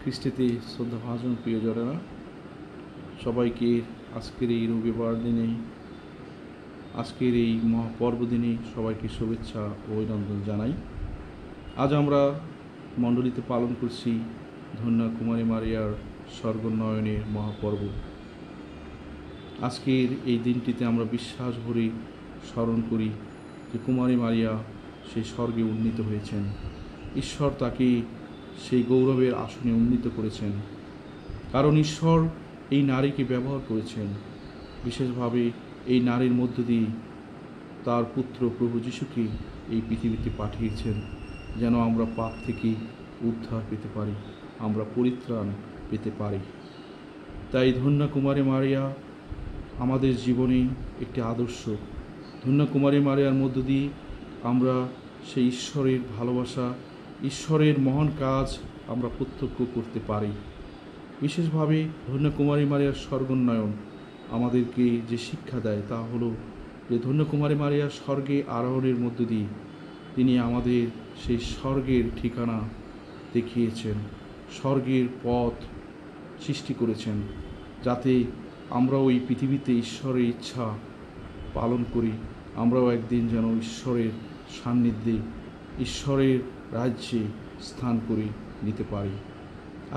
খ্রিস্টেতে শ্রদ্ধাভাজন প্রিয়জনেরা, সবাইকে আজকের এই রবিবার দিনে, আজকের এই মহাপর্বদিনে সবাইকে শুভেচ্ছা ও অভিনন্দন জানাই। আজ আমরা মণ্ডলীতে পালন করছি ধন্যা কুমারী মারিয়ার স্বর্গোন্নয়নের মহাপর্ব। আজকের এই দিনটিতে আমরা বিশ্বাস ভরে স্মরণ করি যে কুমারী মারিয়া সেই স্বর্গে উন্নীত হয়েছেন। ঈশ্বর তাকে সেই গৌরবের আসনে উন্নীত করেছেন, কারণ ঈশ্বর এই নারীকে ব্যবহার করেছেন। বিশেষভাবে এই নারীর মধ্য দিয়ে তার পুত্র প্রভু যিশুকে এই পৃথিবীতে পাঠিয়েছেন, যেন আমরা পাপ থেকে উদ্ধার পেতে পারি, আমরা পরিত্রাণ পেতে পারি। তাই ধন্যা কুমারী মারিয়া আমাদের জীবনে একটি আদর্শ। ধন্যা কুমারী মারিয়ার মধ্য দিয়ে আমরা সেই ঈশ্বরের ভালোবাসা, ঈশ্বরের মহান কাজ আমরা প্রত্যক্ষ করতে পারি। বিশেষভাবে ধন্যা কুমারী মারিয়ার স্বর্গোন্নয়ন আমাদেরকে যে শিক্ষা দেয় তা হলো যে ধন্যা কুমারী মারিয়ার স্বর্গে আরোহণের মধ্য দিয়ে তিনি আমাদের সেই স্বর্গের ঠিকানা দেখিয়েছেন, স্বর্গের পথ সৃষ্টি করেছেন, যাতে আমরা ওই পৃথিবীতে ঈশ্বরের ইচ্ছা পালন করি, আমরাও একদিন যেন ঈশ্বরের সান্নিধ্যে, ঈশ্বরের রাজ্যে স্থান করে নিতে পারি।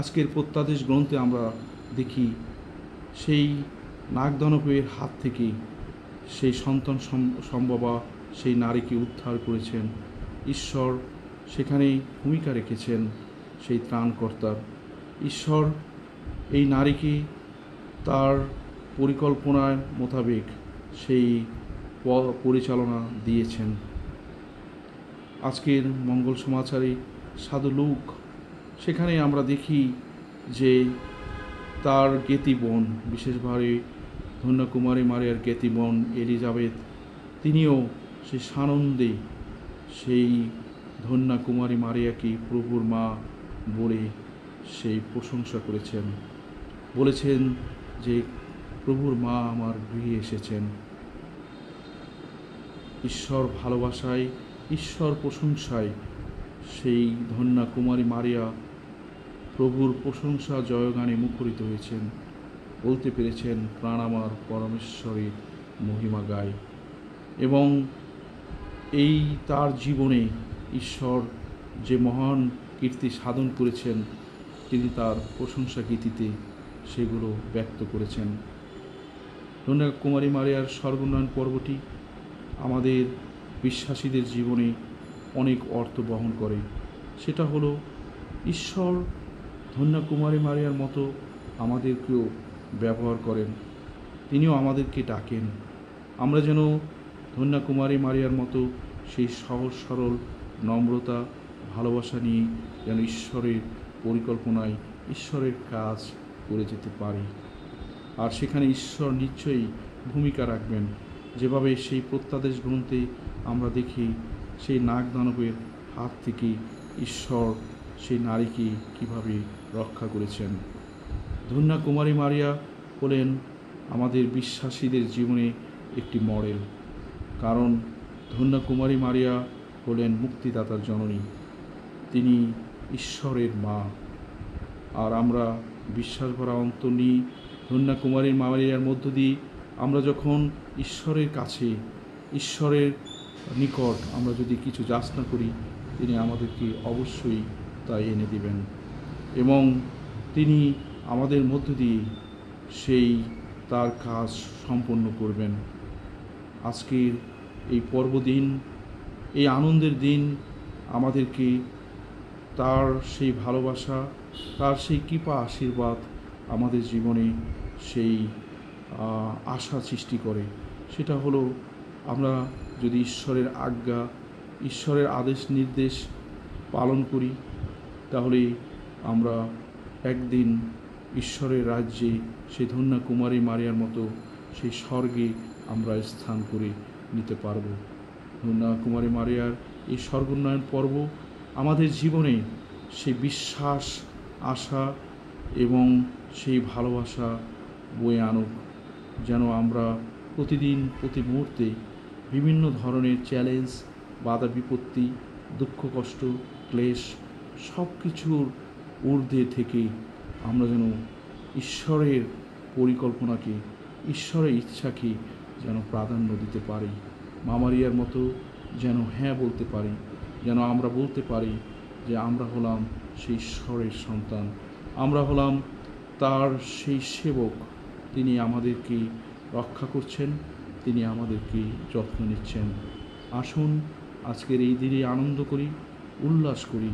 আজকের প্রত্যাদেশ গ্রন্থে আমরা দেখি সেই নাগদানবের হাত থেকে সেই সন্তান সম্ভবা সেই নারীকে উদ্ধার করেছেন ঈশ্বর। সেখানেই ভূমিকা রেখেছেন সেই ত্রাণকর্তার। ঈশ্বর এই নারীকে তার পরিকল্পনার মোতাবেক সেই পরিচালনা দিয়েছেন। আজকের মঙ্গল সমাচারে সাধু লূক, সেখানে আমরা দেখি যে তার জ্ঞেতি বোন, বিশেষভাবে ধন্যা কুমারী মারিয়ার জ্ঞেতি বোন এলিজাবেথ, তিনিও সে সানন্দে সেই ধন্যা কুমারী মারিয়াকে প্রভুর মা বলে সেই প্রশংসা করেছেন, বলেছেন যে প্রভুর মা আমার গৃহে এসেছেন। ঈশ্বর ভালোবাসায়, ঈশ্বর প্রশংসায় সেই ধন্যা কুমারী মারিয়া প্রভুর প্রশংসা জয়গানে মুখরিত হয়েছেন, বলতে পেরেছেন প্রাণ আমার পরমেশ্বরের মহিমা গায়। এবং এই তার জীবনে ঈশ্বর যে মহান কীর্তি সাধন করেছেন, তিনি তার প্রশংসা গীতিতে সেগুলো ব্যক্ত করেছেন। ধন্যা কুমারী মারিয়ার স্বর্গোন্নয়ন পর্বটি আমাদের বিশ্বাসীদের জীবনে অনেক অর্থ বহন করে। সেটা হলো ঈশ্বর ধন্যা কুমারী মারিয়ার মতো আমাদেরকেও ব্যবহার করেন, তিনিও আমাদেরকে ডাকেন। আমরা যেন ধন্যা কুমারী মারিয়ার মতো সেই সহজ সরল নম্রতা ভালোবাসা নিয়ে যেন ঈশ্বরের পরিকল্পনায় ঈশ্বরের কাজ করে যেতে পারি। আর সেখানে ঈশ্বর নিশ্চয়ই ভূমিকা রাখবেন, যেভাবে সেই প্রত্যাদেশ গ্রন্থে আমরা দেখি সেই নাগদানবের হাত থেকে ঈশ্বর সেই নারীকে কিভাবে রক্ষা করেছেন। ধন্যা কুমারী মারিয়া হলেন আমাদের বিশ্বাসীদের জীবনে একটি মডেল, কারণ ধন্যা কুমারী মারিয়া হলেন মুক্তিদাতার জননী, তিনি ঈশ্বরের মা। আর আমরা বিশ্বাস ভরা অন্তর নিয়ে ধন্যা কুমারী মারিয়ার মধ্য দিয়ে আমরা যখন ঈশ্বরের কাছে, ঈশ্বরের নিকট আমরা যদি কিছু যাচনা করি, তিনি আমাদেরকে অবশ্যই তাই এনে দেবেন এবং তিনি আমাদের মধ্য দিয়ে সেই তার কাজ সম্পন্ন করবেন। আজকের এই পর্বদিন, এই আনন্দের দিন আমাদেরকে তার সেই ভালোবাসা, তার সেই কৃপা আশীর্বাদ আমাদের জীবনে সেই আশা সৃষ্টি করে। সেটা হলো আমরা যদি ঈশ্বরের আজ্ঞা, ঈশ্বরের আদেশ নির্দেশ পালন করি, তাহলে আমরা একদিন ঈশ্বরের রাজ্যে সেই ধন্যা কুমারী মারিয়ার মতো সেই স্বর্গে আমরা স্থান করে নিতে পারব। ধন্যা কুমারী মারিয়ার এই স্বর্গোন্নয়ন পর্ব আমাদের জীবনে সেই বিশ্বাস, আশা এবং সেই ভালোবাসা বয়ে আনুক, যেন আমরা প্রতিদিন প্রতি মুহূর্তে বিভিন্ন ধরনের চ্যালেঞ্জ, বাধা বিপত্তি, দুঃখ কষ্ট, ক্লেশ সব কিছুর ঊর্ধ্বে থেকে আমরা যেন ঈশ্বরের পরিকল্পনাকে, ঈশ্বরের ইচ্ছাকে যেন প্রাধান্য দিতে পারি। মা মারিয়ার মতো যেন হ্যাঁ বলতে পারি, যেন আমরা বলতে পারি যে আমরা হলাম সেই ঈশ্বরের সন্তান, আমরা হলাম তার সেই সেবক। তিনি আমাদেরকে রক্ষা করছেন, তিনি আমাদেরকে যত্ন নিচ্ছেন। আসুন আজকের এই দিনে আনন্দ করি, উল্লাস করি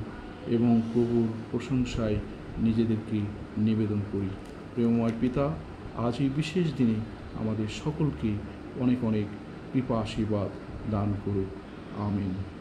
এবং প্রভুর প্রশংসায় নিজেদেরকে নিবেদন করি। প্রেমময় পিতা আজ এই বিশেষ দিনে আমাদের সকলকে অনেক অনেক কৃপা আশীর্বাদ দান করুক। আমিন।